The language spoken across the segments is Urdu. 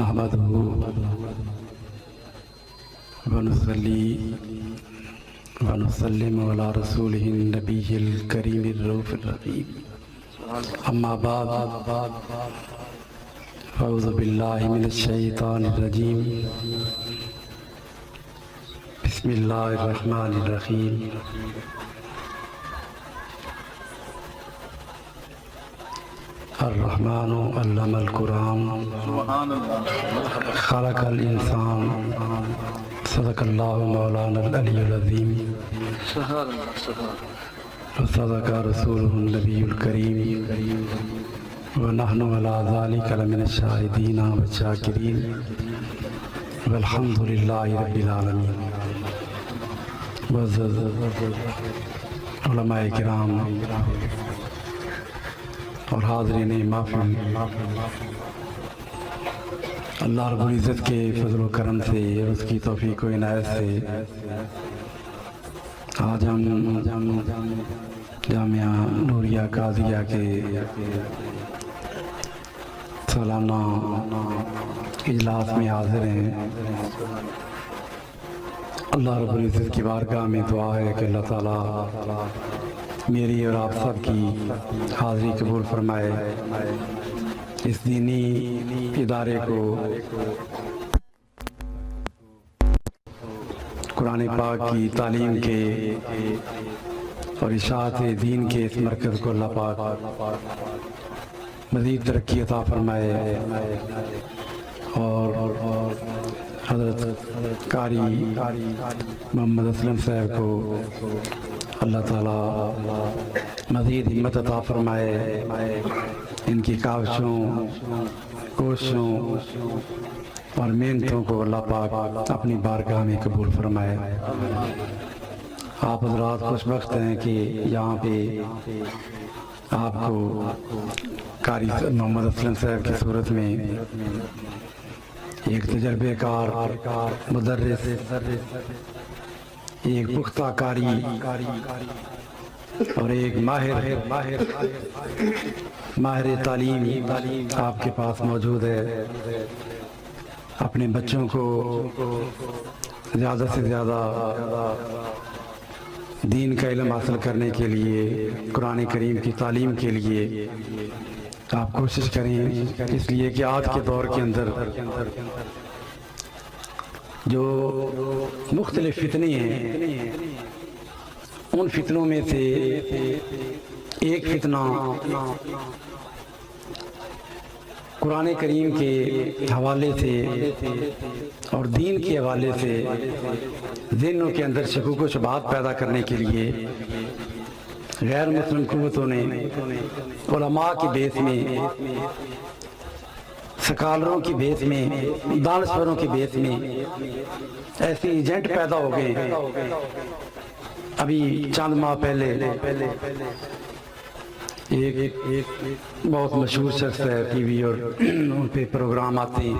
نحمده ونصلي ونسلم على رسوله النبي الكريم الرؤوف الرحيم أما بعد أعوذ بالله من الشيطان الرجيم بسم الله الرحمن الرحيم الرحمن علم القرآن خلق الإنسان صدق الله مولانا العلي العظيم وصدق رسوله النبي الكريم ونحن على ذلك لمن الشاهدين والشاكرين والحمد لله رب العالمين. معزز علماء کرام اور حاضرین محفل، اللہ رب العزت کے فضل و کرم سے اور اس کی توفیق و عنایت سے آج ہم جامعہ نوریہ قاضیہ کے سالانہ اجلاس میں حاضر ہیں. اللہ رب العزت کی بارگاہ میں دعا ہے کہ اللہ تعالیٰ میری اور آپ سب کی حاضری قبول فرمائے. اس دینی ادارے کو قرآن پاک کی تعلیم کے اور اشاعت دین کے اس مرکز کو اللہ پاک مزید ترقی عطا فرمائے اور حضرت قاری محمد اسلم صاحب کو اللہ تعالیٰ مزید ہمت عطا فرمائے. ان کی کاوشوں، کوششوں اور محنتوں کو اللہ پاک اپنی بارگاہ میں قبول فرمائے. آپ حضرات خوش بخت ہیں کہ یہاں پہ آپ کو قاری محمد اسلم صاحب کی صورت میں ایک تجربے کار مدرس، ایک پختہ قاری اور ایک ماہر تعلیم آپ کے پاس موجود ہے. اپنے بچوں کو زیادہ سے زیادہ دین کا علم حاصل کرنے کے لیے، قرآن کریم کی تعلیم کے لیے آپ کوشش کریں، اس لیے کہ آج کے دور کے اندر جو مختلف فتنے ہیں، ان فتنوں میں سے ایک فتنہ قرآن کریم کے حوالے سے اور دین کے حوالے سے ذہنوں کے اندر شکوک و شبہات پیدا کرنے کے لیے غیر مسلم قوتوں نے علماء کی بیس میں، سکالروں کی بیس میں، دانشوروں کی بیس میں ایسے ایجنٹ پیدا ہو گئے. ابھی چند ماہ پہلے ایک بہت مشہور شخص ہے، ٹی وی اور ان پہ پروگرام آتے ہیں،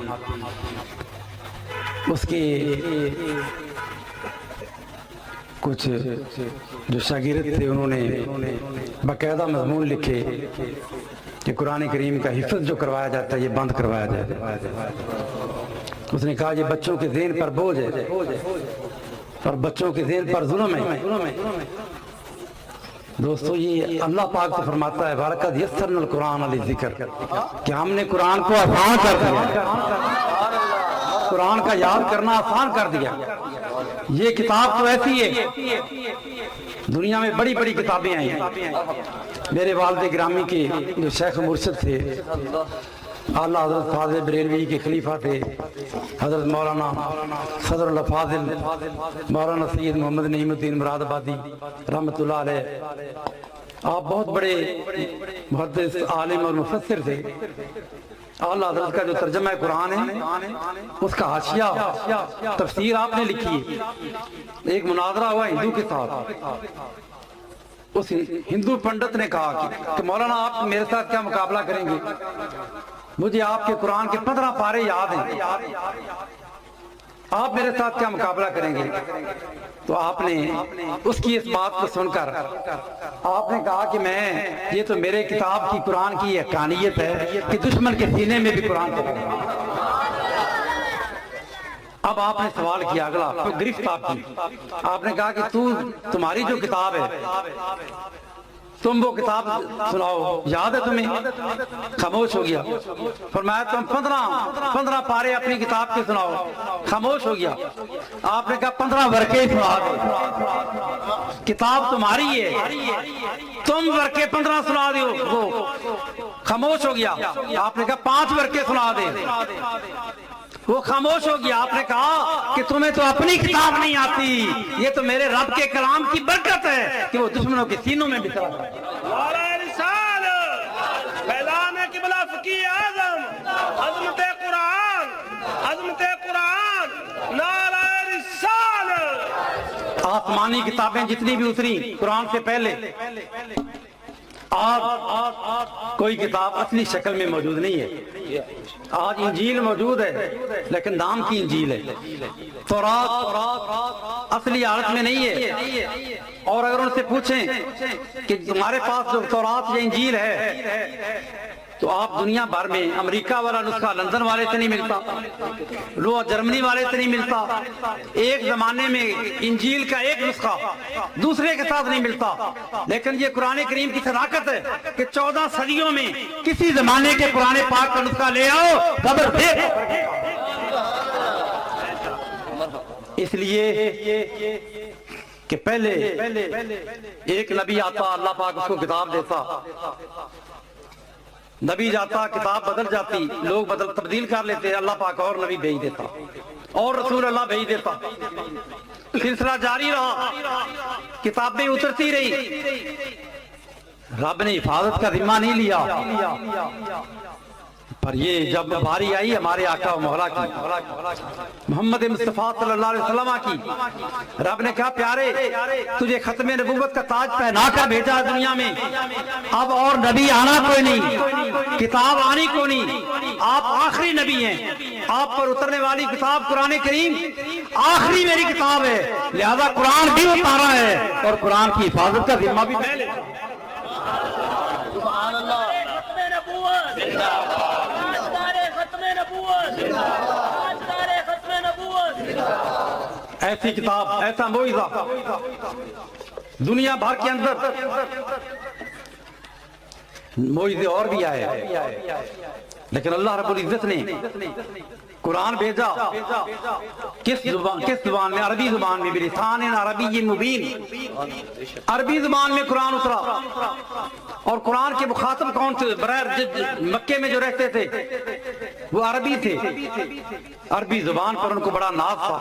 اس کے کچھ جو شاگرد تھے انہوں نے باقاعدہ مضمون لکھے کہ قرآن کریم کا حفظ جو کروایا جاتا ہے یہ بند کروایا جائے. اس نے کہا یہ بچوں کے ذہن پر بوجھ ہے اور بچوں کے ذہن پر ظلم ہے. دوستو یہ اللہ پاک سے فرماتا ہے وَلَقَدْ يَسَّرْنَا الْقُرْآنَ لِلذِّكْرِ کہ ہم نے قرآن کو آسان کر دیا، قرآن کا یاد کرنا آسان کر دیا. یہ کتاب تو ایسی ہے، دنیا میں بڑی بڑی کتابیں آئی ہیں. میرے والد گرامی کے جو شیخ مرشد تھے، اعلیٰ حضرت فاضل بریلوی کے خلیفہ تھے، حضرت مولانا صدر الفاضل مولانا سید محمد نعیم الدین مراد آبادی رحمۃ اللہ علیہ. آپ بہت بڑے محدث، عالم اور مفسر تھے. اعلیٰ حضرت کا جو ترجمہ قرآن ہے اس کا حاشیہ تفسیر آپ نے لکھی ہے. ایک مناظرہ ہوا ہندو کے ساتھ، اس ہندو پنڈت نے کہا کہ مولانا آپ میرے ساتھ کیا مقابلہ کریں گے، مجھے آپ کے قرآن کے 15 پارے یاد ہیں. آپ میرے ساتھ کیا مقابلہ کریں گے؟ تو آپ نے اس کی اس بات کو سن کر آپ نے کہا کہ میں یہ تو میرے کتاب کی قرآن کی حقانیت ہے کہ دشمن کے سینے میں بھی قرآن چلا گیا۔ اب آپ نے سوال کیا اگلا، تو گرفت آپ کی، آپ نے کہا کہ تمہاری جو کتاب ہے تم وہ کتاب سناؤ، یاد ہے تمہیں؟ خاموش ہو گیا۔ فرمایا تم 15 پارے اپنی کتاب کے سناؤ، خاموش ہو گیا۔ آپ نے کہا 15 ورقے سنا دو، کتاب تمہاری ہے، تم ورقے 15 سنا دو، وہ خاموش ہو گیا۔ آپ نے کہا 5 ورقے سنا دے، وہ خاموش ہو گیا۔ آپ نے کہا کہ تمہیں تو اپنی کتاب نہیں آتی، یہ تو میرے رب کے کلام کی برکت ہے کہ وہ دشمنوں کے سینوں میں بکھرا ہے۔ نعرہ رسالت، فیضان قبلہ فقیہ اعظم، عظمت قرآن، عظمت قرآن، نعرہ رسالت۔ آسمانی کتابیں جتنی بھی اتری قرآن سے پہلے، آج کوئی کتاب اصلی شکل میں موجود نہیں ہے۔ آج انجیل موجود ہے لیکن نام کی انجیل ہے، تورات اصلی حالت میں نہیں ہے۔ اور اگر ان سے پوچھیں کہ تمہارے پاس جو تورات یا انجیل ہے تو آپ دنیا بھر میں امریکہ والا نسخہ لندن والے سے نہیں ملتا، لو جرمنی والے سے نہیں ملتا۔ ایک زمانے میں انجیل کا ایک نسخہ دوسرے کے ساتھ نہیں ملتا، لیکن یہ قرآن کریم کی صداقت ہے کہ 14 صدیوں میں کسی زمانے کے قرآن پاک کا نسخہ لے آؤ، خبر دے۔ اس لیے کہ پہلے ایک نبی آتا، اللہ پاک اس کو کتاب دیتا، نبی جاتا، کتاب بدل جاتی، لوگ تبدیل کر لیتے، اللہ پاک اور نبی بھیج دیتا اور رسول اللہ بھیج دیتا، سلسلہ جاری رہا، کتابیں اترتی رہی۔ رب نے حفاظت کا ذمہ نہیں لیا، پر یہ جب باری آئی ہمارے آقا و مولا کی، محمد مصطفیٰ صلی اللہ علیہ وسلم کی، رب نے کہا پیارے تجھے ختم نبوت کا تاج پہنا کر بھیجا دنیا میں، اب اور نبی آنا کوئی نہیں، کتاب آنی کوئی نہیں، آپ آخری نبی ہیں، آپ پر اترنے والی کتاب قرآن کریم آخری میری کتاب ہے، لہذا قرآن بھی اتارا ہے اور قرآن کی حفاظت کا ذمہ بھی میں لیتا ہوں۔ ایسی کتاب، ایسا معجزہ دنیا بھر کے اندر معجزے اور بھی آئے، لیکن اللہ رب العزت نے قرآن بھیجا کس زبان میں؟ عربی زبان میں، بلسان عربی مبین، عربی زبان میں قرآن اترا۔ اور قرآن کے مخاطب کون تھے؟ مکے میں جو رہتے تھے وہ عربی تھے، عربی زبان پر ان کو بڑا ناز تھا،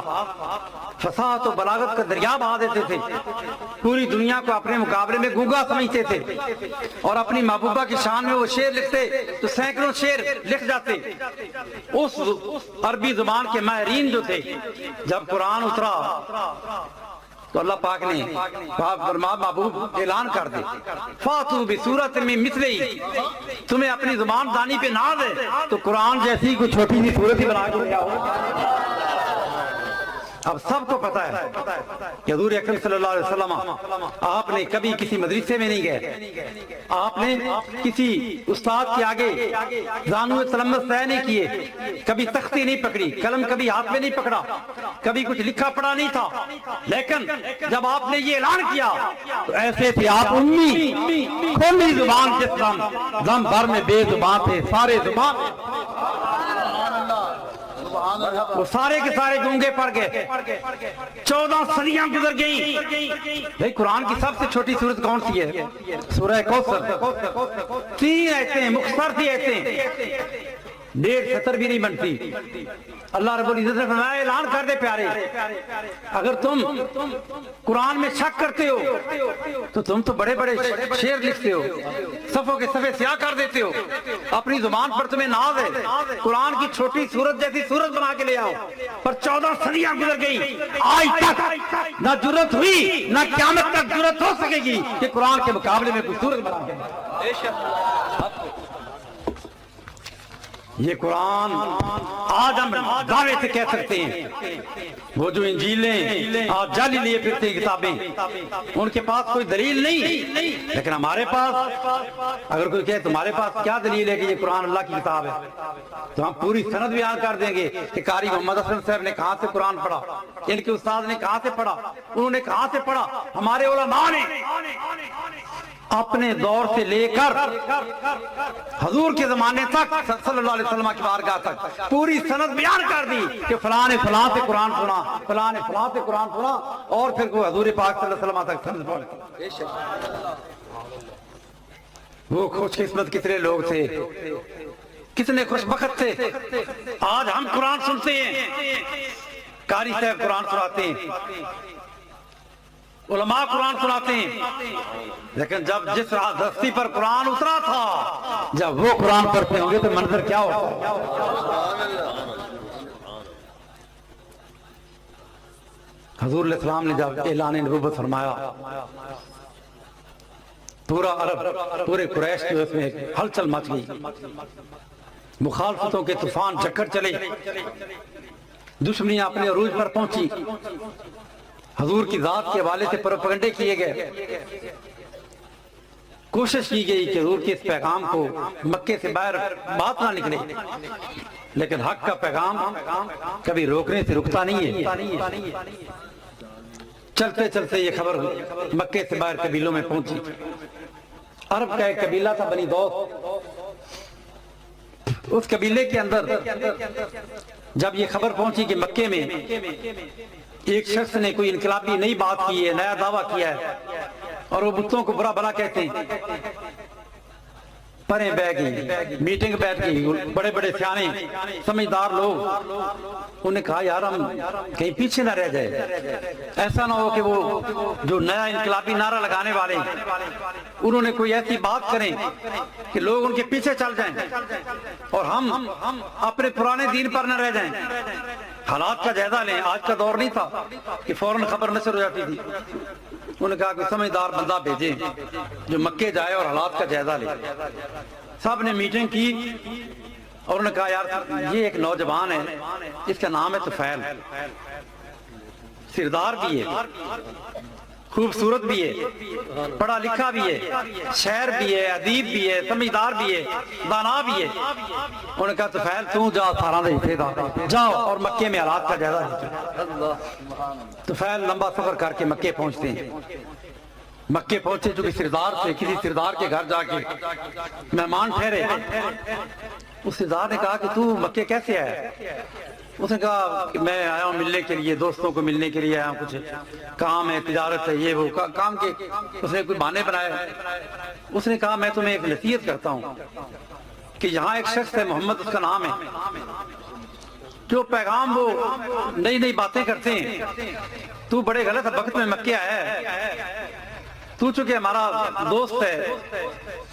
فصاحت و بلاغت کا دریا بہا دیتے تھے، پوری دنیا کو اپنے مقابلے میں گونگا سمجھتے تھے، اور اپنی محبوبہ کی شان میں وہ شعر لکھتے تو سینکڑوں شعر لکھ جاتے۔ اس عربی زبان کے ماہرین جو تھے، جب قرآن اترا تو اللہ پاک نے محبوب اعلان کر دے فاتو بصورت میں مثلی، تمہیں اپنی زبان دانی پہ ناز ہے تو قرآن جیسی کوئی چھوٹی سی صورت ہی بنا کے لے آؤ۔ اب سب کو پتا ہے کہ حضور اکرم صلی اللہ علیہ وسلم آپ نے کبھی کسی مدرسے میں نہیں گئے، آپ نے کسی استاد کے آگے زانو تلمس طے نہیں کیے، کبھی تختی نہیں پکڑی، قلم کبھی ہاتھ میں نہیں پکڑا، کبھی کچھ لکھا پڑھا نہیں تھا، لیکن جب آپ نے یہ اعلان کیا تو ایسے تھے آپ امی، کھلی زبان جس دم بھر میں بے زبان تھے، سارے زبان وہ سارے کے سارے گونگے پڑ گئے۔ 14 صدیاں گزر گئیں، بھئی قرآن کی سب سے چھوٹی سورت کون سی ہے؟ سورہ کوثر، 3 آیتیں، مختصر سی آیتیں، 1.5 سطر بھی نہیں بنتی۔ اللہ رب العزت نے فرمایا اعلان کر دے پیارے، اگر تم قرآن میں شک کرتے ہو تو تم تو بڑے بڑے شعر لکھتے ہو، صفوں کے صفحے سیاہ کر دیتے ہو، اپنی زبان پر تمہیں ناز ہے، قرآن کی چھوٹی سورت جیسی سورت بنا کے لے آؤ، پر 14 صدیاں گزر گئی، آج تک نہ جرت ہوئی نہ قیامت تک جرت ہو سکے گی کہ قرآن کے مقابلے میں کوئی سورت بنا کے یہ قرآن آج ہم دعوے سے کہہ سکتے ہیں وہ جو انجیلیں آج جعلی لیے پھرتے ہیں کتابیں، ان کے پاس کوئی دلیل نہیں، لیکن ہمارے پاس اگر کوئی کہے تمہارے پاس کیا دلیل ہے کہ یہ قرآن اللہ کی کتاب ہے، تو ہم پوری سند بیان کر دیں گے کہ قاری محمد حسن صاحب نے کہاں سے قرآن پڑھا، ان کے استاد نے کہاں سے پڑھا، انہوں نے کہاں سے پڑھا، ہمارے علماء نے اپنے دور سے لے کر حضور کے زمانے تک صلی اللہ علیہ وسلم کی بارگاہ تک پوری سند بیان کر دی کہ فلاں نے فلاں سے قرآن سنا، فلاں نے فلاں سے قرآن سنا، اور پھر وہ حضور پاک صلی اللہ علیہ وسلم تک سند پہنچی۔ وہ خوش قسمت کتنے لوگ تھے، کتنے خوش بخت تھے۔ آج ہم قرآن سنتے ہیں، قاری صاحب قرآن سناتے ہیں، علماء قرآن سناتے ہیں، لیکن جب جس دستی پر قرآن اترا تھا، جب وہ قرآن پڑھتے ہوں گے تو منظر کیا ہوگا؟ حضور علیہ السلام نے جب اعلان نبوت فرمایا، پورا عرب، پورے قریش کے اس میں ہلچل مچ گئی، مخالفتوں کے طوفان چکر چلے، دشمنیاں اپنے عروج پر پہنچی، حضور کی ذات کے حوالے سے پروپیگنڈے کیے گئے، کوشش کی گئی کہ حضور کے اس پیغام کو مکے سے باہر بات نہ نکلے، لیکن حق کا پیغام کبھی روکنے سے رکتا نہیں ہے۔ چلتے چلتے یہ خبر مکے سے باہر قبیلوں میں پہنچی۔ عرب کا ایک قبیلہ تھا بنی دوس، اس قبیلے کے اندر جب یہ خبر پہنچی کہ مکے میں ایک شخص نے کوئی انقلابی نئی بات کی ہے، نیا دعویٰ کیا ہے، اور وہ بتوں کو برا بھلا کہتے ہیں، پریں بہ گئی، میٹنگ بیٹھ گئی، بڑے بڑے سیانے سمجھدار لوگ، انہوں نے کہا یار ہم کہیں پیچھے نہ رہ جائے، ایسا نہ ہو کہ وہ جو نیا انقلابی نعرہ لگانے والے انہوں نے کوئی ایسی بات کریں کہ لوگ ان کے پیچھے چل جائیں اور ہم اپنے پرانے دین پر نہ رہ جائیں۔ حالات کا جائزہ لیں، آج کا دور نہیں تھا کہ فوراً خبر نشر ہو جاتی تھی، انہوں نے کہا کہ سمجھدار بندہ بھیجیں جو مکے جائے اور حالات کا جائزہ لے۔ سب نے میٹنگ کی اور انہوں نے کہا یار یہ ایک نوجوان ہے، اس کا نام ہے طفیل، سردار بھی ہے، خوبصورت بھی ہے، پڑھا لکھا بھی ہے، شاعر بھی ہے، ادیب بھی ہے، سمجھدار بھی ہے، دانا بھی ہے۔ انہوں نے کہا طفیل تو جا سارا دے حصے دا، جاؤ اور مکے میں حالات کا جائزہ لے۔ طفیل لمبا سفر کر کے مکے پہنچتے ہیں۔ مکے پہنچے چونکہ سردار تھے، کسی سردار کے گھر جا کے مہمان ٹھہرے۔ اس سردار نے کہا کہ تو مکے کیسے آیا؟ اس نے کہا کہ میں آیا ہوں ملنے کے لیے، دوستوں کو ملنے کے لیے آیا ہوں، کچھ کام ہے، تجارت ہے، یہ وہ کام کے اس نے کوئی بہانے بنائے۔ اس نے کہا میں تمہیں ایک نصیحت کرتا ہوں کہ یہاں ایک شخص ہے محمد، اس کا نام ہے، جو پیغام وہ نئی نئی باتیں کرتے ہیں، تو بڑے غلط وقت میں مکے آیا ہے، تو چونکہ ہمارا دوست ہے،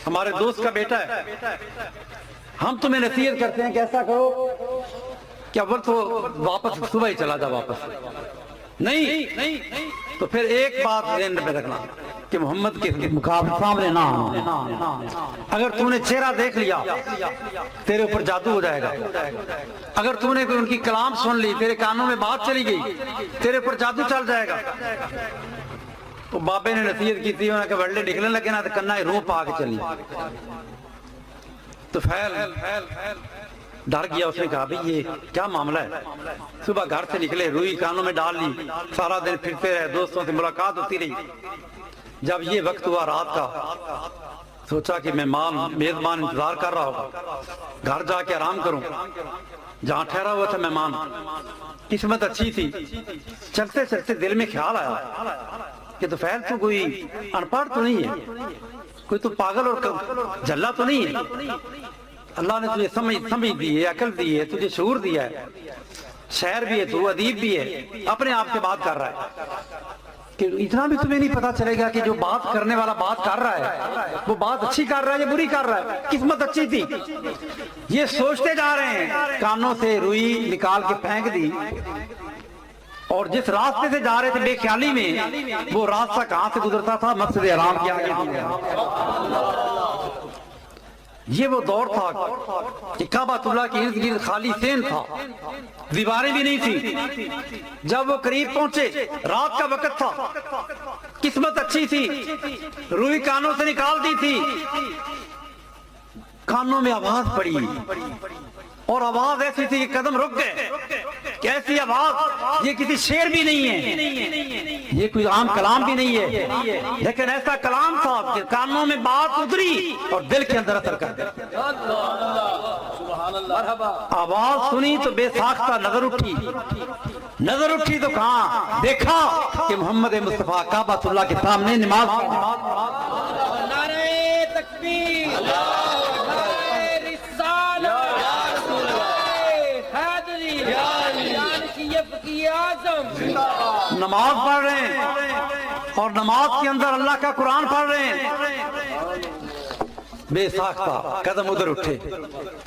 ہمارے دوست کا بیٹا ہے، ہم تمہیں نصیحت کرتے ہیں کہ ایسا کرو کہ اول تو واپس صبح ہی چلا جا، واپس نہیں تو پھر ایک بات ذہن میں رکھنا کہ محمد کے مقابلے سامنے نہ آنا۔ اگر تم نے چہرہ دیکھ لیا تیرے اوپر جادو ہو جائے گا، اگر تم نے ان کی کلام سن لی، تیرے کانوں میں بات چلی گئی، تیرے اوپر جادو چل جائے گا۔ تو بابے نے نصیحت کی تھی، انہوں نے کہا وڑلے نکلنے لگے نا تو کنا روح پا کے چلی۔ تو فیل ڈر گیا، اس نے کہا بھئی یہ کیا معاملہ ہے؟ صبح گھر سے نکلے، روئی کانوں میں ڈال لی، سارا دن پھرتے رہے، دوستوں سے ملاقات ہوتی رہی۔ جب یہ وقت ہوا رات کا، سوچا کہ میں میزبان انتظار کر رہا ہوگا، گھر جا کے آرام کروں۔ جہاں ٹھہرا ہوا تھا مہمان، قسمت اچھی تھی، چلتے چلتے دل میں خیال آیا کہ تو فیل تو کوئی ان پڑھ تو نہیں ہے، کوئی تو پاگل اور جھلا تو نہیں ہے، اللہ نے تجھے سمجھ دی ہے، عقل دی ہے، تجھے شعور دیا ہے، شاعر بھی ہے، تو ادیب بھی ہے، اپنے آپ سے بات کر رہا ہے کہ اتنا بھی تمہیں نہیں پتا چلے گا کہ جو بات کرنے والا بات کر رہا ہے وہ بات اچھی کر رہا ہے یا بری کر رہا ہے۔ قسمت اچھی تھی، یہ سوچتے جا رہے ہیں، کانوں سے روئی نکال کے پھینک دی، اور جس راستے سے جا رہے تھے بے خیالی میں، وہ راستہ کہاں سے گزرتا تھا؟ مسجد حرام کے آگے۔ یہ وہ دور تھا کہ کعبۃ اللہ کے ارد گرد خالی سین تھا، دیواریں بھی نہیں تھی۔ جب وہ قریب پہنچے، رات کا وقت تھا، قسمت اچھی تھی، روئی کانوں سے نکال دی تھی، کانوں میں آواز پڑی اور آواز ایسی تھی کہ قدم رک گئے۔ کیسی آواز؟ یہ کسی شعر بھی نہیں ہے، یہ کوئی عام کلام بھی نہیں ہے، لیکن ایسا کلام تھا کہ کانوں میں بات اتری اور دل کے اندر اثر کر گئی۔ آواز سنی تو بے ساختہ نظر اٹھی تو کہاں دیکھا کہ محمد مصطفیٰ کعبۃ اللہ کے سامنے نماز نماز پڑھ رہے ہیں اور نماز کے اندر اللہ کا قرآن پڑھ رہے ہیں۔ بے ساختہ قدم ادھر اٹھے،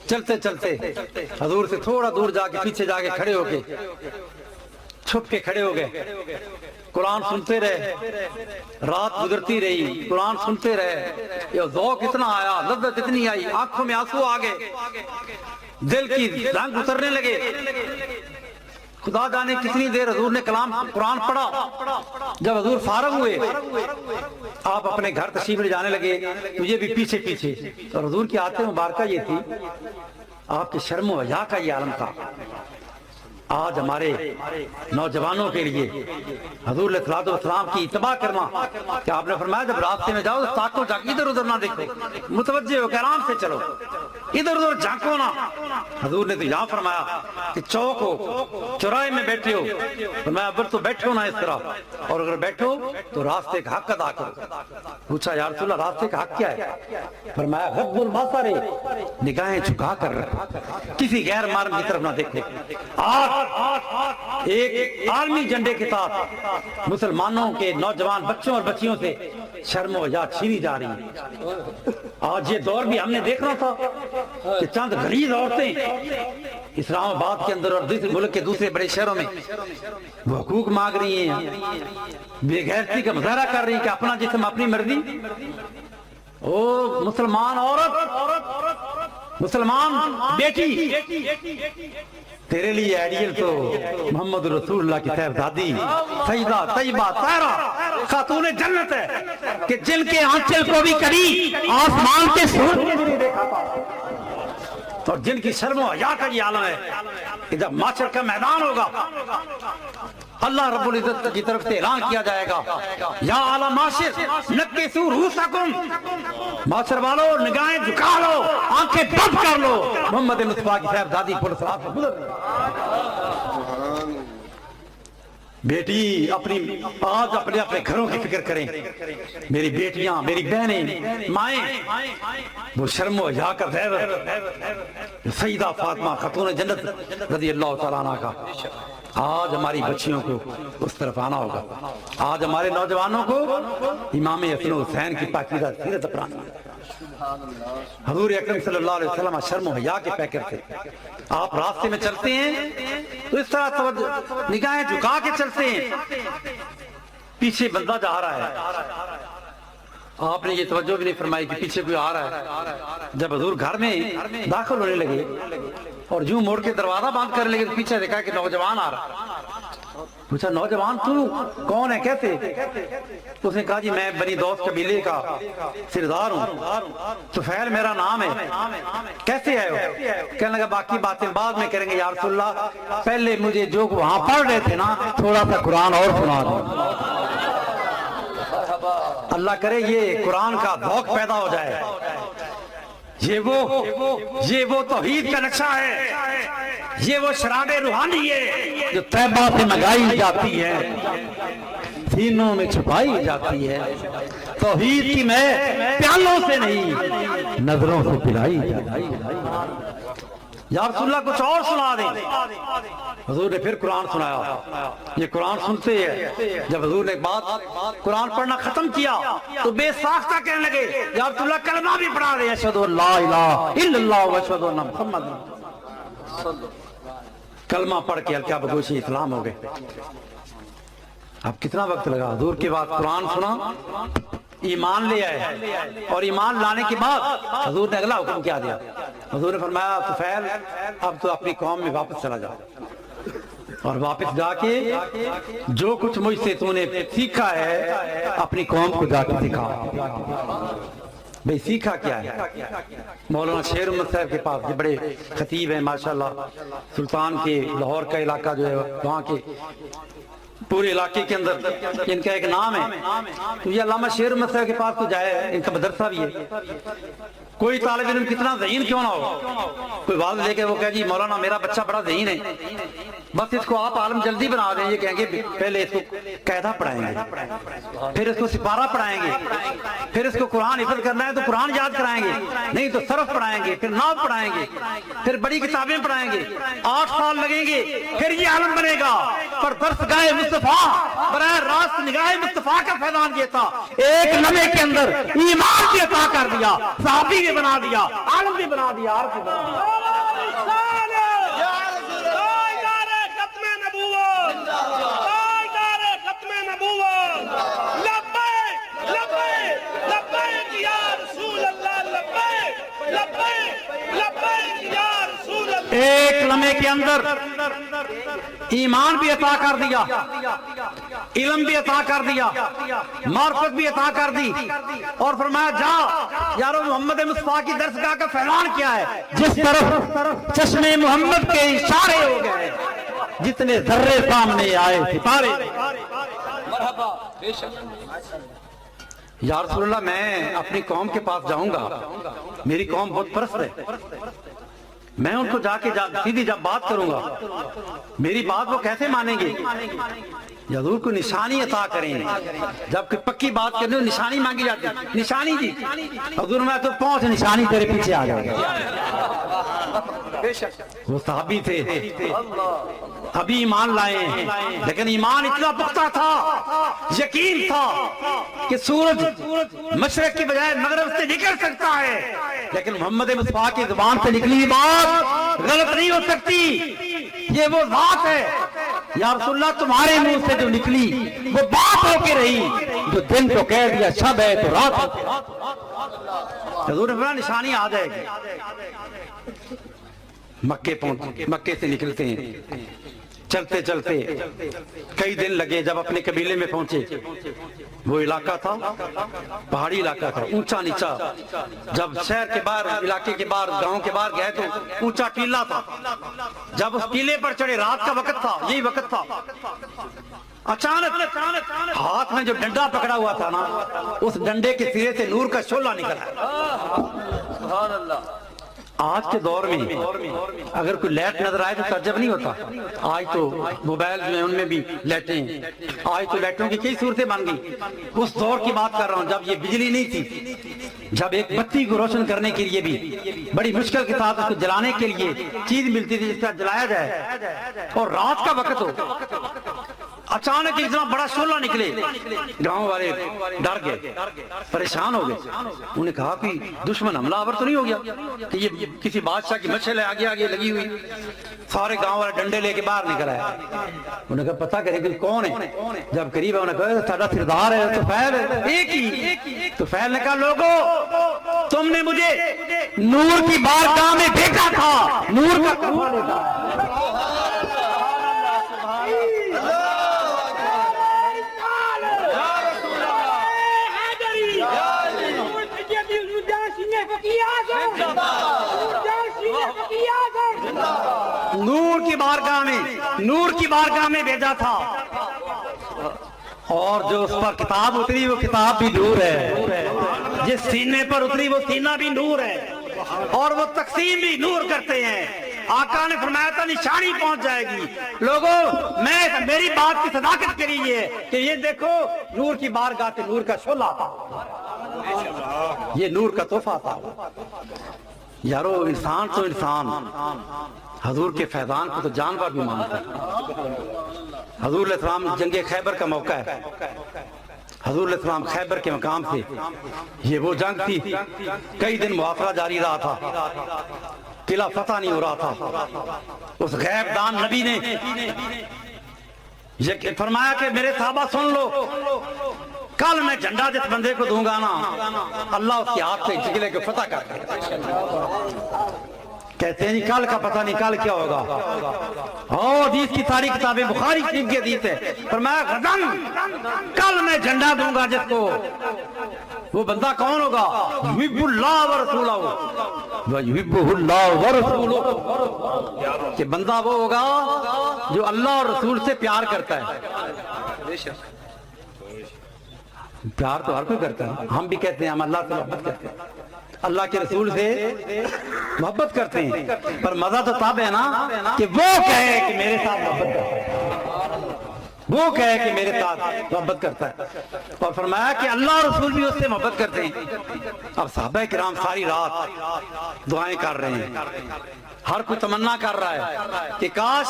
چلتے چلتے حضور سے تھوڑا دور جا کے پیچھے جا کے کھڑے ہو کے چھپ کے کھڑے ہو گئے، قرآن سنتے رہے۔ رات گزرتی رہی، قرآن سنتے رہے، یہ ذوق اتنا آیا، لذت اتنی آئی، آنکھوں میں آنسو آ گئے، دل کی رنگ اترنے لگے۔ خدا جانے کتنی دیر حضور نے کلام قرآن پڑھا۔ جب حضور فارغ ہوئے، آپ اپنے گھر تشریف لے جانے لگے، مجھے بھی پیچھے پیچھے، اور حضور کی آتے مبارکہ یہ تھی، آپ کی شرم و حیا کا یہ عالم تھا۔ آج ہمارے نوجوانوں کے لیے حضور علیہ الصلوۃ والسلام کی اتباع کرنا کہ آپ نے فرمایا جب راستے میں جاؤ تو تاکو جھانک ادھر ادھر نہ دیکھو، متوجہ ہو کے آرام سے چلو، ادھر ادھر جھانکو نہ۔ حضور نے تو یہاں فرمایا کہ چوک ہو، چوراہے میں بیٹھے ہو، فرمایا ابر تو بیٹھو نہ اس طرح، اور اگر بیٹھو تو راستے کا حق ادا کرو۔ پوچھا یا رسول اللہ راستے کا حق کیا ہے؟ فرمایا غض البصر، نگاہیں جھکا کر رکھو، کسی غیر محرم کی طرف نہ دیکھے۔ ایک عالمی جھنڈے کے ساتھ مسلمانوں کے نوجوان بچوں اور بچیوں سے شرم و حیا چھینی جا رہی ہے۔ آج یہ دور بھی ہم نے دیکھنا تھا کہ چند غلیظ عورتیں اسلام آباد کے اندر اور دوسرے ملک کے دوسرے بڑے شہروں میں وہ حقوق مانگ رہی ہیں، بے غیرتی کا مظاہرہ کر رہی ہیں کہ اپنا جسم اپنی مرضی۔ او مسلمان عورت، مسلمان بیٹی، تیرے لیے آئیڈیل تو محمد رسول اللہ کی صاحبزادی سیدہ طیبہ طاہرہ خاتون جنت ہے کہ جن کے آنچل کو بھی کبھی آسمان کے سور نے نہیں دیکھا تھا، اور جن کی شرم و حیا کا یہ عالم ہے کہ جب معاشر کا میدان ہوگا اللہ رب العزت کی طرف سے اعلان کیا جائے گا یا اعلی معاشر نکسو رؤوسکم، معاشر والو نگاہیں جھکا لو، آنکھیں بند کر لو، محمد مصطفیٰ کی صاحبزادی پر صراط سے گزر رہی۔ بیٹی اپنی آج اپنے گھروں کی فکر کریں، میری بیٹیاں، میری بہنیں، مائیں، وہ شرم و حیا کا زیور سیدہ فاطمہ خاتون جنت رضی اللہ تعالیٰ عنہ کا آج ہماری بچیوں کو اس طرف آنا ہوگا۔ آج ہمارے نوجوانوں کو امام حسن و حسین کی پاکیزہ سیرت اپنانی ہے۔ حضور اکرم صلی اللہ علیہ وسلم شرم و حیا کے پیکر تھے۔ آپ راستے میں چلتے ہیں تو اس طرح نگاہیں جھکا کے چلتے ہیں، پیچھے بندہ جا رہا ہے، آپ نے یہ توجہ بھی نہیں فرمائی کہ پیچھے کوئی آ رہا ہے۔ جب حضور گھر میں داخل ہونے لگے اور یوں موڑ کے دروازہ بند کرنے لگے تو پیچھے دیکھا کہ نوجوان آ رہا۔ پوچھا نوجوان تو کون ہے، کیسے؟ اس نے کہا جی میں بنی دوست قبیلے کا سردار ہوں، طفیل میرا نام ہے۔ کیسے آئے ہو؟ کہنے لگا باقی باتیں بعد میں کریں گے یا رسول اللہ، پہلے مجھے جو وہاں پڑھ رہے تھے نا تھوڑا سا قرآن اور سنا دو۔ اللہ کرے یہ قرآن کا ذوق پیدا ہو جائے۔ یہ وہ توحید کا نقشہ ہے، یہ وہ شراب روحانی ہے جو طیبہ سے منگائی جاتی ہے، سینوں میں چھپائی جاتی ہے۔ توحید کی میں پیالوں سے نہیں نظروں سے پلائی جاتی ہے۔ یا رسول اللہ کچھ اور سنا دیں۔ حضور نے پھر قرآن سنایا۔ یہ قرآن سنتے ہیں، جب حضور نے بات قرآن پڑھنا ختم کیا تو بے ساختہ کہنے لگے یا رسول اللہ کلمہ بھی پڑھا دیں، اشہد ان لا الہ الا اللہ و اشہد ان محمد۔ کلمہ پڑھ کے ہلکا بگوشی اسلام ہو گئے۔ اب کتنا وقت لگا؟ حضور کے بعد قرآن سنا، ایمان لے آئے اور ایمان لانے کے بعد حضور نے اگلا حکم کیا دیا. حضور نے فرمایا طفیل اب تو اپنی قوم میں واپس چلا جا اور واپس جا کے جو کچھ مجھ سے تو نے سیکھا ہے اپنی قوم کو جا کے سکھا. بھئی سیکھا کیا ہے؟ مولانا شیر احمد صاحب کے پاس یہ بڑے خطیب ہیں ماشاءاللہ, سلطان کے لاہور کا علاقہ جو ہے وہاں کے پورے علاقے کے اندر ان کا ایک نام ہے. تو یہ علامہ شیر احمد صاحب کے پاس تو جائے, ان کا مدرسہ بھی ہے. کوئی طالب علم کتنا ذہین کیوں نہ ہو, کوئی والد لے کے وہ کہے جی مولانا میرا بچہ بڑا ذہین ہے, بس اس کو آپ عالم جلدی بنا دیں. یہ کہیں گے پہلے اس کو قاعدہ پڑھائیں گے, پھر اس کو سپارہ پڑھائیں گے, پھر اس کو قرآن حفظ کرنا ہے تو قرآن یاد کرائیں گے, نہیں تو صرف پڑھائیں گے, پھر نحو پڑھائیں گے, پھر بڑی کتابیں پڑھائیں گے. 8 سال لگیں گے پھر یہ عالم بنے گا. پر درس گاہ مصطفیٰ براہ راست نگاہ مصطفیٰ کا فیضان یہ تھا, ایک لمحے کے اندر ایمان بھی عطا کر دیا, صحابی بھی بنا دیا, عالم بھی بنا دیا, عارف بھی بنا دیا. ایک لمحے کے اندر ایمان بھی عطا کر دیا, علم بھی عطا کر دیا, معرفت بھی عطا کر دی, اور فرمایا جا یارو محمد مصطفیٰ کی درسگاہ کا فیضان کیا ہے, جس طرف چشمے محمد کے اشارے ہو گئے, جتنے ذرے سامنے آئے ستارے. یا رسول اللہ میں اپنی قوم کے پاس جاؤں گا, میری قوم بت پرست ہے, میں ان کو جا کے سیدھی جب بات کروں گا میری بات وہ کیسے مانیں گے؟ حضور کو نشانی عطا کریں. جب کہ پکی بات کرنے نشانی مانگی جاتی, نشانی جی حضور میں تو پہنچ, نشانی تیرے پیچھے آ جائے گا. وہ صحابی تھے, ابھی ایمان لائے ہیں, لیکن ایمان اتنا پختہ تھا, یقین تھا کہ سورج مشرق کی بجائے مغرب سے نکل سکتا ہے, لیکن محمد مصطفیٰ کی زبان سے نکلی بات غلط نہیں ہو سکتی. یہ وہ ذات ہے یا رسول اللہ تمہارے منہ سے جو نکلی وہ بات ہو کے رہی, جو دن کو کہہ دیا شب ہے تو رات ہے. حضور نے فرمایا نشانی آ جائے گی. مکے سے نکلتے ہیں, چلتے چلتے کئی دن لگے. جب اپنے قبیلے میں پہنچے, وہ علاقہ تھا پہاڑی علاقہ تھا, اونچا نیچا. جب شہر کے باہر, علاقے کے باہر, گاؤں کے باہر گئے تو اونچا ٹیلا تھا. جب اس ٹیلے پر چڑھے, رات کا وقت تھا, یہی وقت تھا, اچانک ہاتھ میں جو ڈنڈا پکڑا ہوا تھا نا, اس ڈنڈے کے سرے سے نور کا شعلہ نکلا. سبحان اللہ. آج کے دور میں اگر کوئی لائٹ نظر آئے تو تعجب نہیں ہوتا. آج تو موبائل جو ہیں ان میں بھی لائٹیں, آج تو لائٹوں کی کئی صورتیں بن گئی. اس دور کی بات کر رہا ہوں جب یہ بجلی نہیں تھی, جب ایک بتی کو روشن کرنے کے لیے بھی بڑی مشکل کے ساتھ اس کو جلانے کے لیے چیز ملتی تھی جس کا جلایا جائے, اور رات کا وقت ہو, اچانک اتنا بڑا شعلہ نکلے. گاؤں والے ڈر گئے, پریشان ہو گئے. انہوں نے کہا کہ دشمن حملہ آور تو نہیں ہو گیا کہ یہ کسی بادشاہ کی مشعل آگے آگے لگی ہوئی. سارے گاؤں والے ڈنڈے لے کے باہر نکل آئے. انہوں نے کہا پتہ کرے کہ کون ہے. جب قریب ہے انہوں نے کہا ساڈا سردار ہے طفیل ہے, ایک ہی. طفیل نے کہا لوگو تم نے مجھے نور کی بارگاہ میں بھیجا تھا, نور کا کمال ہے. نور کی بارگاہ میں بھیجا تھا, اور جو اس پر کتاب اتری وہ کتاب بھی نور ہے, جس سینے پر اتری وہ سینہ بھی نور ہے, اور وہ تقسیم بھی نور کرتے ہیں. آقا نے فرمایا تھا نشانی پہنچ جائے گی. لوگوں میری بات کی صداقت کریے کہ یہ دیکھو نور کی بارگاہ سے نور کا شعلہ تھا, یہ نور کا تحفہ تھا. یارو انسان تو انسان حضور کے فیضان کو تو جانور بھی مانتا ہے. حضور علیہ السلام جنگ خیبر کا موقع ہے. حضور علیہ السلام خیبر کے مقام سے, یہ وہ جنگ تھی, کئی دن محاصرہ جاری رہا تھا, قلعہ فتح نہیں ہو رہا تھا. اس غیب دان نبی نے یہ فرمایا کہ میرے صحابہ سن لو, کل میں جھنڈا جس بندے کو دوں گا نا اللہ اس کے ہاتھ سے جگلے کو فتح کر دے گا۔ کہتے ہیں جی کل کا پتہ نہیں کل کیا ہوگا۔ حدیث کی ساری کتابیں بخاری شریف کی حدیث ہے، فرمایا غدن کل میں جھنڈا دوں گا جس کو، وہ بندہ کون ہوگا؟ یحب اللہ ورسولہ، ویحبہ اللہ ورسولہ، کہ بندہ وہ ہوگا جو اللہ اور رسول سے پیار کرتا ہے۔ پیار تو ہر کوئی کرتا ہے، ہم بھی کہتے ہیں ہم اللہ سے محبت کرتے ہیں، اللہ کے رسول سے محبت کرتے ہیں، پر مزہ تو تب ہے نا کہ وہ کہے کہ میرے ساتھ محبت کرتا ہے، وہ کہے کہ میرے ساتھ محبت کرتا ہے۔ اور فرمایا کہ اللہ اور رسول بھی اس سے محبت کرتے ہیں۔ اب صحابہ کرام ساری رات دعائیں کر رہے ہیں، ہر کوئی تمنا کر رہا ہے کہ کاش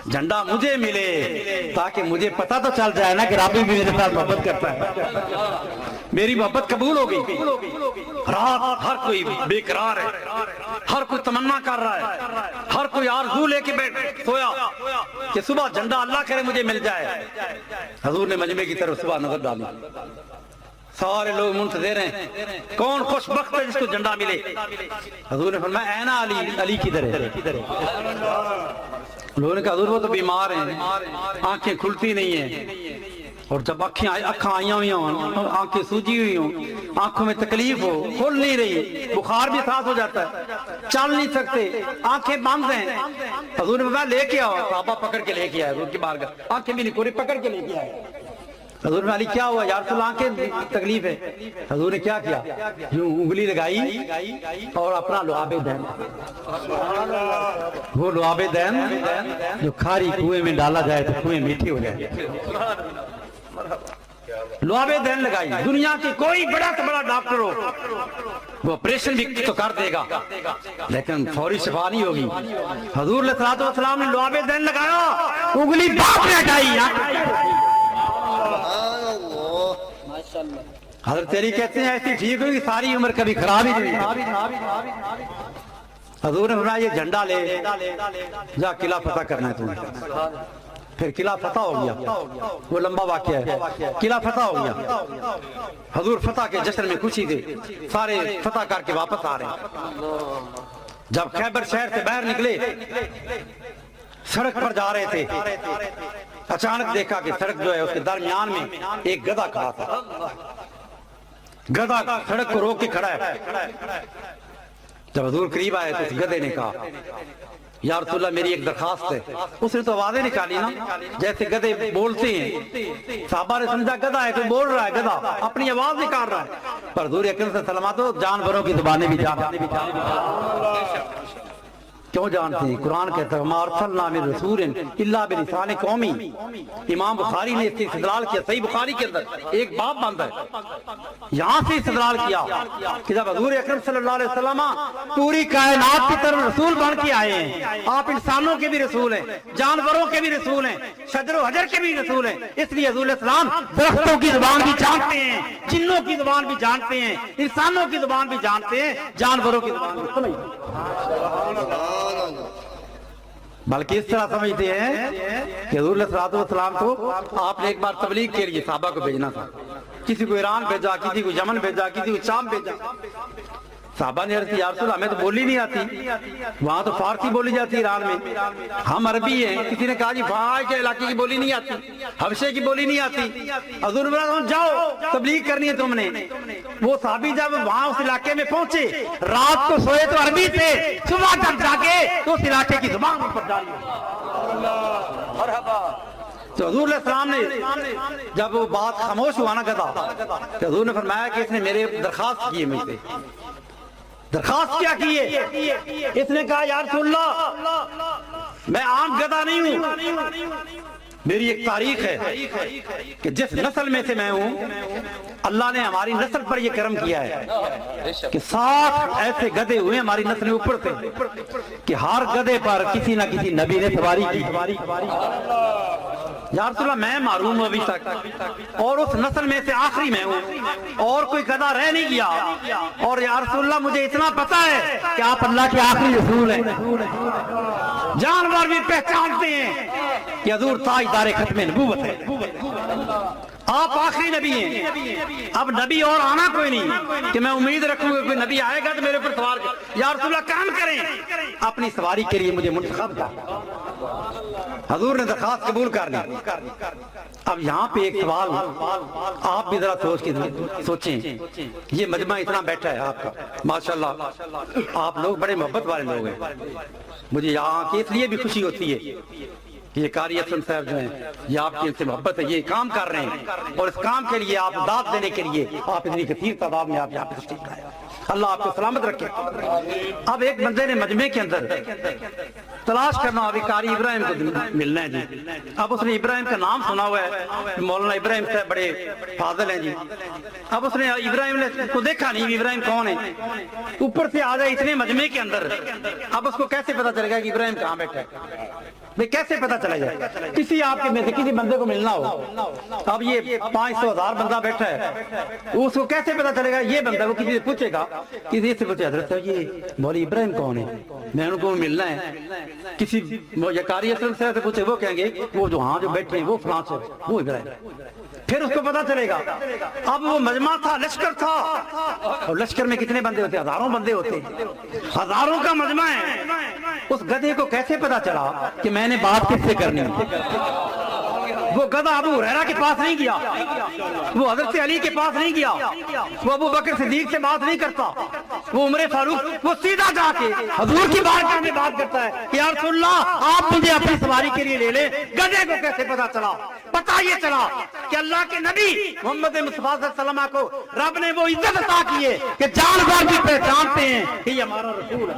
جھنڈا مجھے ملے تاکہ مجھے پتہ تو چل جائے نا کہ رابی بھی میرے ساتھ محبت کرتا ہے، میری محبت قبول ہو گئی۔ رات ہر کوئی بے قرار ہے، ہر کوئی تمنا کر رہا ہے، ہر کوئی آرزو لے کے بیٹھ سویا کہ صبح جھنڈا اللہ کرے مجھے مل جائے۔ حضور نے مجمع کی طرف صبح نظر ڈالی، سارے لوگ منتظر ہیں کون خوش بخت ہے جس کو جھنڈا ملے۔ حضور نے فرمایا اینا علی، علی کدھر ہے؟ لوگوں نے کہا حضور وہ تو بیمار ہیں، آنکھیں کھلتی نہیں ہیں، اور جب اکھاں آئیاں ہوئی ہوں، آنکھیں سوجی ہوئی ہوں، آنکھوں میں تکلیف ہو، کھل نہیں رہی، بخار بھی ساتھ ہو جاتا ہے، چل نہیں سکتے، آنکھیں بند ہیں۔ حضور نے فرمایا لے کے آؤ، صحابہ پکڑ کے لے کے آئے، حضور کی بارگاہ، آنکھیں بھی نہیں کھولی، پکڑ کے لے کے آئے۔ حضور نے علی کیا ہوا یا رسول اللہ آنکھیں تکلیف ہے؟ حضور نے کیا کیا؟ یوں انگلی لگائی اور اپنا لعاب دین، وہ لعاب دین جو کھاری کنویں میں ڈالا جائے تو کنویں میٹھی ہو جائے، لعاب دین لگائی۔ دنیا کی کوئی بڑا سے بڑا ڈاکٹر ہو وہ آپریشن بھی تو کر دے گا لیکن فوری شفا نہیں ہوگی۔ حضور علیہ الصلوۃ والسلام نے لعاب دین لگایا، انگلی باپ نے ہٹائی، حضرت علی کہتے ہیں ایسی ٹھیک ہوئی ساری عمر کبھی خراب ہی نہیں۔ حضور نے فرمایا یہ جھنڈا لے جا قلعہ فتح کرنا ہے تمہیں۔ پھر قلعہ فتح ہو گیا، وہ لمبا واقعہ ہے، قلعہ فتح ہو گیا۔ حضور فتح کے جشن میں خوشی تھے، سارے فتح کر کے واپس آ رہے ہیں۔ جب خیبر شہر سے باہر نکلے، سڑک پر جا رہے تھے، اچانک دیکھا کہ سڑک جو ہے اس کے درمیان میں ایک گدھا کھڑا تھا۔ گدھا سڑک کو روک کے کھڑا ہے۔ جب حضور قریب آئے تو اس گدھے نے کہا یا رسول اللہ میری ایک درخواست ہے۔ اس نے تو آوازیں نکالی نا جیسے گدھے بولتے ہیں، صحابہ نے سمجھا گدھا ہے، کوئی بول رہا ہے، گدھا اپنی آواز نکال رہا ہے، پر حضور اکرم صلی اللہ علیہ وسلم تو جانوروں کی زبانیں بھی جانتے ہیں۔ کیوں جانتے ہیں؟ قرآن کہتا ہے ما ارسلنا من رسول الا بلسان قومی۔ امام بخاری نے اس سے استدلال کیا، صحیح بخاری کے اندر ایک باب بند ہے، یہاں سے استدلال کیا کہ جب حضور اکرم صلی اللہ علیہ وسلم پوری کائنات کی طرف رسول بن کے آئے ہیں، آپ انسانوں کے بھی رسول ہیں، جانوروں کے بھی رسول ہیں، شجر و حجر کے بھی رسول ہیں، اس لیے حضور علیہ السلام درختوں کی زبان بھی جانتے ہیں، جنوں کی زبان بھی جانتے ہیں، انسانوں کی زبان بھی جانتے ہیں، جانوروں کی زبان بھی سمجھتے ہیں۔ بلکہ اس طرح سمجھتے ہیں کہ حضور علیہ الصلوۃ والسلام تو آپ نے ایک بار تبلیغ کے لیے صحابہ کو بھیجنا تھا، کسی کو ایران بھیجا، کسی کو یمن بھیجا، کسی کو شام بھیجا۔ صحابہ نے عرض کی یا رسول اللہ ہمیں تو بولی نہیں آتی، وہاں تو فارسی بولی جاتی ایران میں، ہم عربی ہیں۔ کسی نے کہا جی وہاں کے علاقے کی بولی نہیں آتی، حبشے کی بولی نہیں آتی۔ حضور نے کہا جاؤ تبلیغ کرنی ہے تم نے۔ وہ صحابی جب وہاں اس علاقے میں پہنچے، رات کو سوئے تو عربی تھے، صبح تک جاگے تو اس علاقے کی زبان پر جاری تو حضور علیہ السلام نے جب وہ بات خاموش ہوا نا گدھا، تو حضور نے فرمایا کہ اس نے میرے درخواست کی ہے مجھ سے۔ درخواست کیا کی ہے؟ اس نے کہا یا رسول اللہ میں عام گدھا نہیں ہوں، میری ایک تاریخ ہے کہ جس نسل میں سے میں ہوں اللہ نے ہماری نسل پر یہ کرم کیا ہے کہ 60 ایسے گدھے ہوئے ہماری نسل اوپر سے کہ ہر گدھے پر کسی نہ کسی نبی نے سواری کی۔ یا رسول اللہ میں معروم ہوں ابھی تک، اور اس نسل میں سے آخری میں ہوں، اور کوئی گدھا رہ نہیں گیا، اور یا رسول اللہ مجھے اتنا پتا ہے کہ آپ اللہ کے آخری رسول ہیں۔ جانور بھی پہچانتے ہیں کہ حضور تاجدار ختم نبوت ہے۔ آپ آخری نبی ہیں، اب نبی اور آنا کوئی نہیں کہ میں امید رکھوں گا کوئی نبی آئے گا تو میرے اوپر سوار کر، یا رسول اللہ کام کریں اپنی سواری کے لیے مجھے منتخب کر۔ حضور نے درخواست قبول کر لی۔ اب یہاں پہ ایک سوال آپ بھی ذرا سوچیں، یہ مجمع اتنا بیٹھا ہے آپ کا، ماشاءاللہ آپ لوگ بڑے محبت والے لوگ ہیں، مجھے یہاں کی اس لیے بھی خوشی ہوتی ہے کہ یہ قاری اسلم صاحب جو ہیں یہ آپ کی ان سے محبت ہے، یہ کام کر رہے ہیں اور اس کام کے لیے آپ داد دینے کے لیے آپ اتنی کثیر تعداد میں آپ یہاں پہ تشریف لائے، اللہ آپ کو سلامت رکھے۔ اب ایک بندے نے مجمع کے اندر تلاش کرنا ابھی قاری ابراہیم کو ملنا ہے جی، اب اس نے ابراہیم کا نام سنا ہوا ہے، مولانا ابراہیم صاحب بڑے فاضل ہیں جی، اب اس نے ابراہیم نے کو دیکھا نہیں ابراہیم کون ہے، اوپر سے آ جائے اتنے مجمع کے اندر، اب اس کو کیسے پتا چلے گا کہ ابراہیم کہاں بیٹھا ہے؟ بھئی کیسے پتا چلا جائے؟ کسی آپ کے میں سے کسی بندے کو ملنا ہو، اب یہ 500,000 بندہ بیٹھا ہے، اس کو کیسے پتا چلے گا؟ یہ بندہ وہ کسی سے پوچھے گا، کسی سے پوچھے حضرت صاحب یہ مولوی ابراہیم کون ہے، میں ان کو ملنا ہے، کسی قاری اسلم صاحب سے پوچھے وہ کہیں گے وہ جو ہاں جو بیٹھے ہیں وہ فلاں سے وہ ابراہیم، پھر اس کو پتا چلے گا۔ اب وہ مجمع تھا، لشکر تھا، اور لشکر میں کتنے بندے ہوتے ہیں؟ ہزاروں بندے ہوتے ہیں، ہزاروں کا مجمع ہے، اس گدھے کو کیسے پتا چلا کہ میں نے بات کس سے کرنی ہے؟ وہ گدھا ابو ہریرہ کے پاس نہیں گیا، وہ حضرت علی کے پاس نہیں گیا، وہ ابو بکر صدیق سے بات نہیں کرتا، وہ عمر فاروق، وہ سیدھا جا کے حضور کی بارگاہ میں بات کرتا ہے کہ یا رسول اللہ آپ مجھے اپنی سواری کے لیے لے لیں۔ گدھے کو کیسے پتا چلا؟ پتا یہ چلا کہ اللہ کے نبی محمد مصطفیٰ صلی اللہ علیہ وسلم کو رب نے وہ عزت عطا کی ہے کہ جانور بھی پہچانتے ہیں کہ یہ ہمارا رسول ہے۔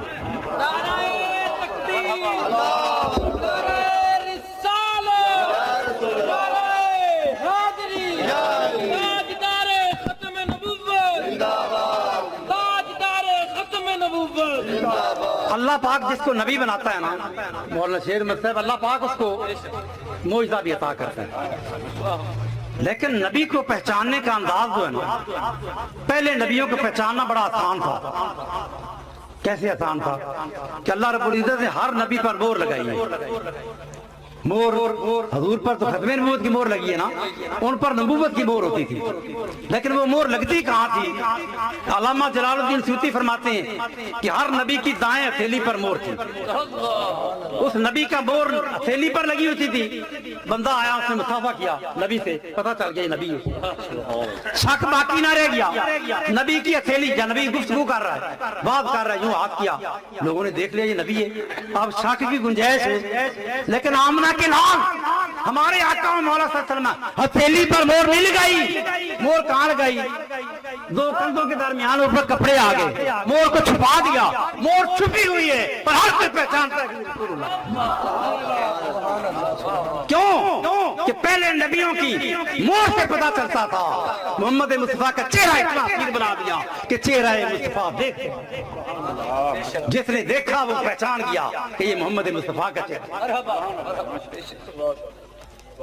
اللہ پاک جس کو نبی بناتا ہے نا مولانا شیر احمد صاحب، اللہ پاک اس کو معجزہ بھی عطا کرتا ہے، لیکن نبی کو پہچاننے کا انداز جو ہے نا، پہلے نبیوں کو پہچاننا بڑا آسان تھا۔ کیسے آسان تھا کہ اللہ رب العزت نے ہر نبی پر مہر لگائی ہے، مہر حضور پر تو ختم نبوت کی مہر لگی ہے نا، ان پر نبوت کی مہر ہوتی تھی، لیکن وہ مہر لگتی کہاں تھی؟ علامہ جلال الدین سیوطی فرماتے ہیں کہ ہر نبی کی دائیں ہتھیلی پر مہر تھی، اس نبی کا مہر ہتھیلی پر لگی ہوتی تھی، بندہ آیا اس نے مصافحہ کیا نبی سے، پتہ چل گیا یہ نبی ہے، شک باقی نہ رہ گیا، نبی کی ہتھیلی، یا نبی گفتگو کر رہا ہے، بات کر رہا ہے، یوں ہاتھ کیا، لوگوں نے دیکھ لیا یہ نبی ہے، اب شک کی گنجائش ہے، لیکن آمنہ کے نام ہمارے آقا و مولا صلی اللہ علیہ وسلم ہتھیلی پر مہر نہیں لگائی، مہر کہاں لگائی؟ دو کندھوں کے درمیان اوپر کپڑے آ گئے، مہر کو چھپا دیا، مہر چھپی ہوئی ہے پر ہر کوئی پہچانتا ہے رسول اللہ۔ کیوں کہ پہلے نبیوں کی مہر سے پتا چلتا تھا، محمد مصطفیٰ کا چہرہ اتنا حسین بنا دیا کہ چہرہ مصطفیٰ دیکھتے، جس نے دیکھا وہ پہچان گیا کہ یہ محمد مصطفیٰ کا چہرہ۔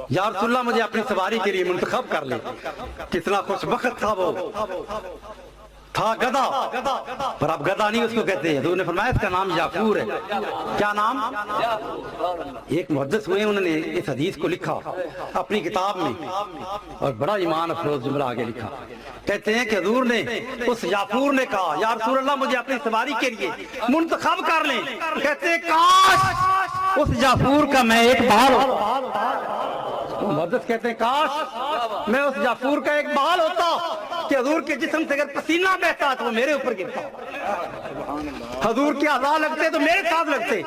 یا رسول اللہ مجھے اپنی سواری کے لیے منتخب کر لے، کتنا خوش وقت تھا، وہ تھا گدھا، پر اب گدھا نہیں اس کو کہتے ہیں، حضور نے فرمایا اس کا نام یافور ہے۔ کیا نام؟ ایک محدث ہوئے، انہوں نے اس حدیث کو لکھا اپنی کتاب میں، اور بڑا ایمان افروز جملہ آگے لکھا، کہتے ہیں کہ حضور نے اس یافور نے کہا یا رسول اللہ مجھے اپنی سواری کے لیے منتخب کر لیں، کہتے ہیں کاش اس یافور کا میں ایک بال ہوتا، محدث کہتے ہیں کاش میں اس یافور کا ایک بال ہوتا کہ حضور کے جسم سے اگر پسینہ بہتا تو وہ میرے اوپر گرتا، حضور کے اعضاء لگتے تو میرے ساتھ لگتے،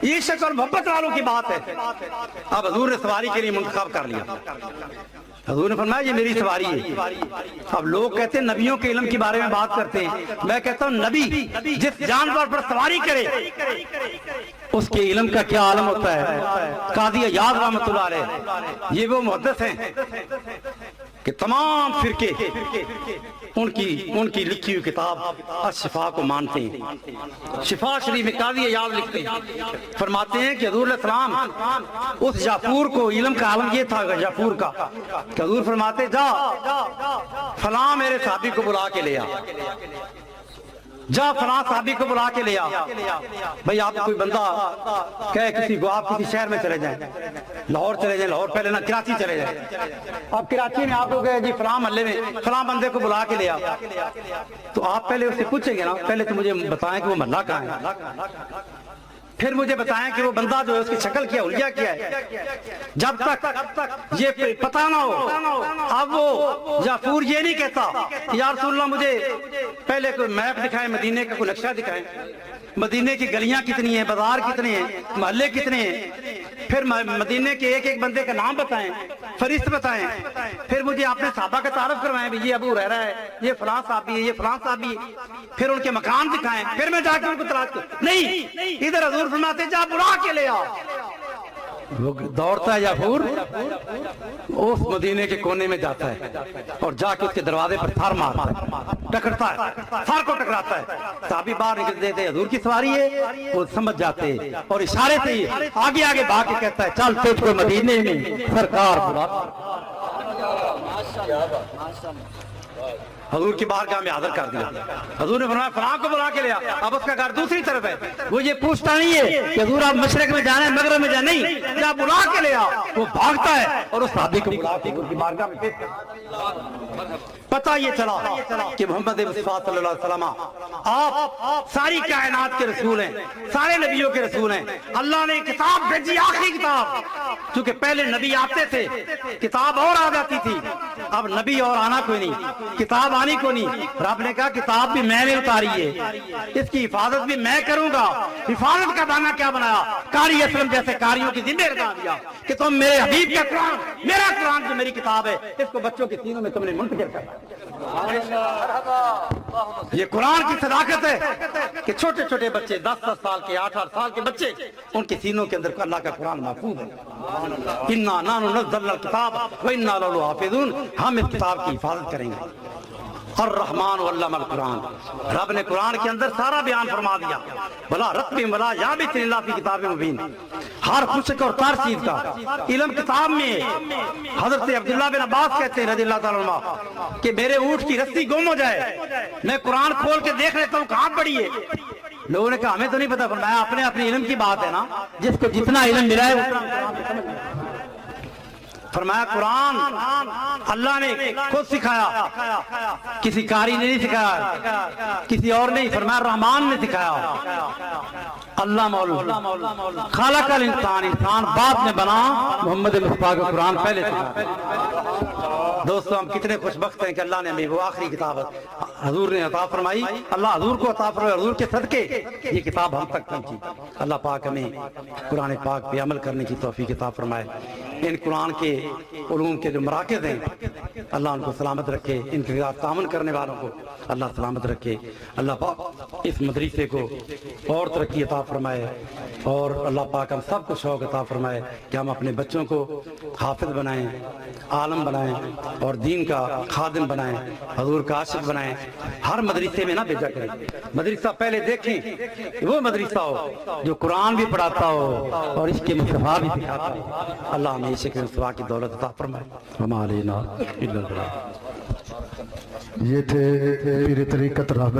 یہ شک اور محبت والوں کی بات ہے۔ اب حضور نے سواری کے لیے منتخب کر لیا، حضور نے فرمایا یہ میری سواری ہے۔ اب لوگ کہتے ہیں نبیوں کے علم کے بارے میں بات کرتے ہیں، میں کہتا ہوں نبی جس جانور پر سواری کرے اس کے علم کا کیا عالم ہوتا ہے۔ قاضی عیاض رحمۃ اللہ علیہ یہ وہ محدث ہیں کہ تمام فرقے ان کی لکھی ہوئی کتاب الشفا کو مانتے ہیں۔ شفا شریف میں قاضی عیاض لکھتے ہیں، فرماتے ہیں کہ حضور علیہ السلام اس یافور کو علم کا عالم یہ تھا یافور کا کہ حضور فرماتے جا فلاں میرے صحابی کو بلا کے لے آ، جا فلاں صحابی کو بلا کے لیا، بھائی آپ کوئی بندہ کہے کسی کو آپ کسی شہر میں چلے جائیں، لاہور چلے جائیں، لاہور پہلے نہ کراچی چلے جائیں، آپ کراچی میں آپ کو کہے جی فلاں محلے میں فلاں بندے کو بلا کے لیا، تو آپ پہلے اس سے پوچھیں گے نا، پہلے تو مجھے بتائیں کہ وہ محلہ کہاں ہے، پھر مجھے بتائیں کہ وہ بندہ جو ہے اس کی شکل کیا، حلیہ کیا ہے۔ جب تک یہ پتہ نہ ہو، اب وہ جعفر یہ نہیں کہتا یا رسول اللہ مجھے پہلے کوئی میپ دکھائیں، مدینے کا کوئی نقشہ دکھائیں، مدینے کی گلیاں کتنی ہیں، بازار کتنے ہیں، محلے کتنے ہیں، پھر مدینے کے ایک ایک بندے کا نام بتائیں، فہرست بتائیں، پھر مجھے اپنے صحابہ کا تعارف کروائیں، یہ ابو ہریرہ ہے، یہ فلاں صحابی ہے، یہ فلاں صحابی ہے، پھر ان کے مکان دکھائیں، پھر میں جا کے ان کو تلاش کروں۔ نہیں، ادھر حضور فرماتے جا بلا کے لے آ۔ وہ دوڑتا ہے جعفر، اس مدینے کے کونے میں جاتا ہے اور جا کے اس کے دروازے پر تھار مارتا ہے، ٹکرتا ہے، تھار کو ٹکراتا ہے، صحابی باہر نکلتے تھے، حضور کی سواری ہے، وہ سمجھ جاتے اور اشارے سے ہی آگے آگے بھاگ کے کہتا ہے چل تجھ کو مدینے میں سرکار بلاتا۔ حضور کی بارگاہ میں حاضر کر دیا، حضور نے فرمایا فلاں کو بلا کے لیا، اب اس کا گھر دوسری طرف ہے، وہ یہ پوچھتا نہیں ہے کہ حضور آپ مشرق میں جانا ہے مغرب میں جانا، نہیں، جا بلا کے لیا، وہ بھاگتا ہے اور اس صحابی کو بلا کے حضور کی بارگاہ میں پیش کرتا۔ پتہ یہ چلا کہ محمد مصطفیٰ صلی اللہ علیہ وسلم آپ ساری کائنات کے رسول ہیں، سارے نبیوں کے رسول ہیں، اللہ نے کتاب بھیجی، آخری کتاب، چونکہ پہلے نبی آتے تھے کتاب اور آ جاتی تھی، اب نبی اور آنا کوئی نہیں، کتاب آنی کو نہیں، رب نے کہا کتاب بھی میں نے اتاری ہے، اس کی حفاظت بھی میں کروں گا۔ حفاظت کا بہانہ کیا بنایا؟ قاری اسلم جیسے قاریوں کی ذمہ لگا دیا کہ تم میرے حبیب کا قرآن، میرا قرآن جو میری کتاب ہے، اس کو بچوں کے سینوں میں تم نے منتقل کرنا۔ یہ قرآن کی صداقت ہے کہ چھوٹے چھوٹے بچے 10 سال کے 8 سال کے بچے، ان کے سینوں کے اندر اللہ کا قرآن محفوظ ہے۔ اِنَّا نَحْنُ نَزَّلْنَا الْكِتَابَ وَإِنَّا لَهُ حَافِظُونَ، ہم اس کتاب کی حفاظت کریں گے۔ الرحمن علم القرآن، رب نے قرآن کے اندر سارا بیان فرما دیا، بلا رتب ولا یابس الا فی کتاب مبین، ہر خشک اور تار چیز کا علم کتاب میں ہے۔ حضرت عبداللہ بن عباس کہتے ہیں رضی اللہ تعالیٰ عنہ کہ میرے اونٹ کی رسی گم ہو جائے، میں قرآن کھول کے دیکھ لیتا ہوں کہاں پڑی ہے، لوگوں نے کہا ہمیں تو نہیں پتا، فرمایا اپنے اپنے علم کی بات ہے نا، جس کو جتنا علم ملا ہے اتنا۔ فرمایا قرآن اللہ نے خود سکھایا، کسی قاری نے نہیں سکھایا، کسی اور نہیں، فرمایا رحمان نے سکھایا۔ اللہ مولا خالق الانسان، انسان بعد میں بنا، محمد مصطفیٰ کا قرآن پہلے سکھایا۔ دوستو ہم کتنے خوش بخت ہیں کہ اللہ نے ہمیں وہ آخری کتاب حضور نے عطا فرمائی، اللہ حضور کو عطا فرمائی، حضور کے صدقے یہ کتاب ہم تک پہنچی۔ اللہ پاک ہمیں قرآن پاک پہ عمل کرنے کی توفیق عطا فرمائے۔ ان قرآن کے علوم کے جو مراکز ہیں اللہ ان کو سلامت رکھے، ان کے خلاف تعاون کرنے والوں کو اللہ سلامت رکھے۔ اللہ پاک اس مدرسے کو اور ترقی عطا فرمائے، اور اللہ پاک ہم سب کو شوق عطا فرمائے کہ ہم اپنے بچوں کو حافظ بنائیں، عالم بنائیں اور دین کا خادم بنائیں، حضور کا عاشق بنائیں۔ ہر مدرسے میں نہ بھیجا کریں، مدرسہ پہلے دیکھیں وہ مدرسہ ہو جو قرآن بھی پڑھاتا ہو اور اس کے مصطفیٰ بھی سکھاتا ہو۔ اللہ ہمیں عشق مصطفیٰ کی دولت عطا فرمائے۔ وما علینا الا البلاغ۔ یہ تھے پیر طریقت رہبر